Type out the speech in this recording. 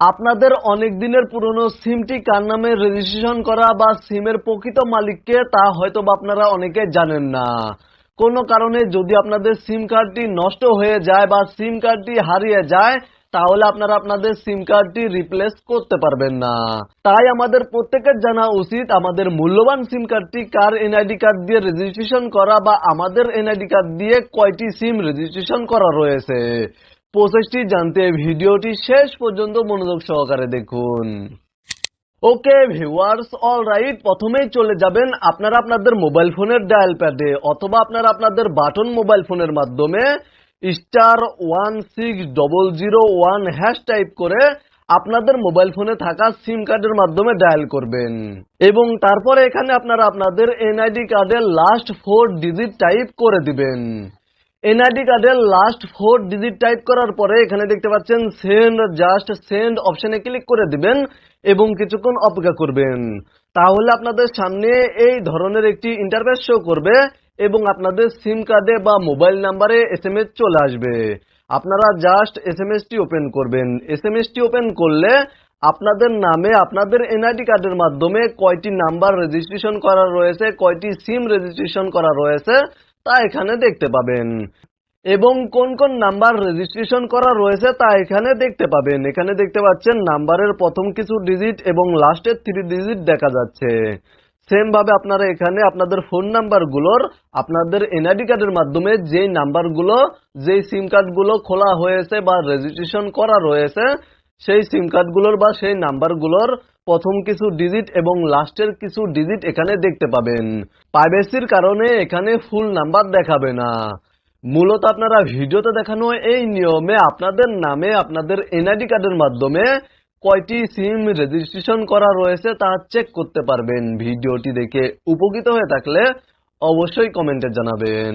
আপনাদের অনেক দিনের পুরনো সিমটি কার নামে রেজিস্ট্রেশন করা বা সিমের প্রকৃত মালিককে তা হয়তো বা আপনারা অনেকে জানেন না। কোনো কারণে যদি আপনাদের সিম কার্ডটি নষ্ট হয়ে যায় বা সিম কার্ডটি হারিয়ে যায়, তাহলে আপনারা আপনাদের সিম কার্ডটি রিপ্লেস করতে পারবেন না। তাই আমাদের প্রত্যেকের জানা উচিত আমাদের মূল্যবান সিম কার্ডটি কার এনআইডি কার্ড দিয়ে রেজিস্ট্রেশন করা বা আমাদের এনআইডি কার্ড দিয়ে কয়টি সিম রেজিস্ট্রেশন করা রয়েছে। প্রসেসটি জানতে ভিডিওটি শেষ পর্যন্ত মনোযোগ সহকারে দেখুন। ওকে ভিউয়ার্স, অলরাইট, প্রথমেই চলে যাবেন আপনারা আপনাদের মোবাইল ফোনের ডায়াল প্যাডে অথবা আপনারা আপনাদের বাটন মোবাইল ফোনের মাধ্যমে *16001# টাইপ করে আপনাদের মোবাইল ফোনে থাকা সিম কার্ডের মাধ্যমে ডায়াল করবেন এবং তারপরে এখানে আপনারা আপনাদের এনআইডি কার্ডের লাস্ট 4 ডিজিট টাইপ করে দিবেন। এনআইডি কার্ডের লাস্ট 4 ডিজিট টাইপ করার পরে এখানে দেখতে পাচ্ছেন সেন্ড, জাস্ট সেন্ড অপশনে ক্লিক করে দিবেন এবং কিছুক্ষণ অপেক্ষা করবেন। তাহলে আপনাদের সামনে এই ধরনের একটি ইন্টারফেস শো করবে এবং আপনাদের সিম কার্ডে বা মোবাইল নাম্বারে এসএমএস চলে আসবে। আপনারা জাস্ট এসএমএসটি ওপেন করবেন। এসএমএসটি ওপেন করলে আপনাদের নামে আপনাদের এনআইডি কার্ডের মাধ্যমে কয়টি নাম্বার রেজিস্ট্রেশন করা রয়েছে, কয়টি সিম রেজিস্ট্রেশন করা রয়েছে তা এখানে দেখতে পাবেন এবং কোন কোন নাম্বার রেজিস্ট্রেশন করা রয়েছে তা এখানে দেখতে পাবেন। এখানে দেখতে পাচ্ছেন নাম্বারের প্রথম কিছু ডিজিট এবং লাস্টের 3 ডিজিট দেখা যাচ্ছে। সেম ভাবে আপনারা এখানে আপনাদের ফোন নাম্বারগুলোর আপনাদের এনআইডি কার্ডের মাধ্যমে যেই নাম্বারগুলো, যেই সিম কার্ডগুলো খোলা হয়েছে বা রেজিস্ট্রেশন করা রয়েছে সেই সিম কার্ডগুলোর বা সেই নাম্বারগুলোর প্রথম কিছু ডিজিট এবং লাস্টের কিছু ডিজিট এখানে দেখতে পাবেন। প্রাইভেসির কারণে এখানে ফুল নাম্বার দেখাবে না। মূলত আপনারা ভিডিওতে দেখানো এই নিয়মে আপনাদের নামে আপনাদের এনআইডি কার্ডের মাধ্যমে কয়টি সিম রেজিস্ট্রেশন করা রয়েছে তা চেক করতে পারবেন। ভিডিওটি দেখে উপকৃত হয়ে থাকলে অবশ্যই কমেন্টে জানাবেন।